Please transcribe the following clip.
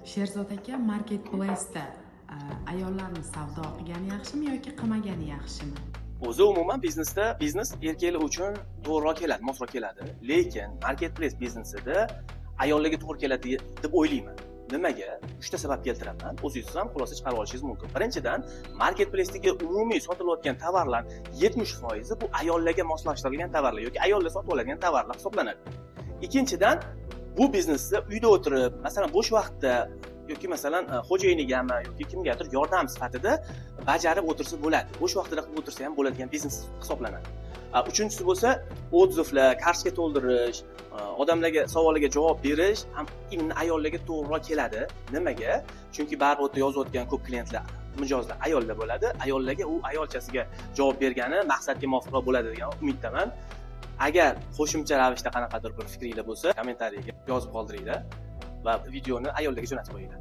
Sherzod aka, marketplace'da ayollarni savdo qilgani yaxshimi yoki qilmagani yaxshimi? O'zi umuman biznes erkaklar uchun to'g'riroq keladi, mosroq keladi. Lekin marketplace biznesida ayollarga to'g'ri keladi deb o'ylayman. Nimaga? 3 ta sabab keltiraman. O'zingiz ham xulosa chiqarib olishingiz mumkin. Birinchidan, marketplace'dagi umumiy sotilayotgan tovarlar 70% bu ayollarga moslashtirilgan tovarlar yoki ayollar sotib oladigan tovarlar hisoblanadi. Ikkinchidan, bu biznesda uyda o'tirib, masalan, bo'sh vaqtda yoki masalan xo'jayinigami yoki kimgadir yordam sifatida bajarib o'tirsa bo'ladi. Bo'sh vaqtida qilib o'tirsa ham bo'ladigan biznes hisoblanadi. Uchinchisi bo'lsa, odzivlar, kartga to'ldirish, odamlarga savoliga javob berish ham imni ayollarga to'g'riroq keladi. Nimaga? Chunki baribir yozayotgan ko'p klientlar, mijozlar ayollar bo'ladi. Ayollarga u ayolchasiga javob bergani maqsadga muvofiq bo'ladi degan umiddaman. Agar qo'shimcha ravishda qanaqadir bir fikringlar bo'lsa, kommentariyaga yozib qoldiringlar va videoni ayollarga jo'natib qo'yinglar.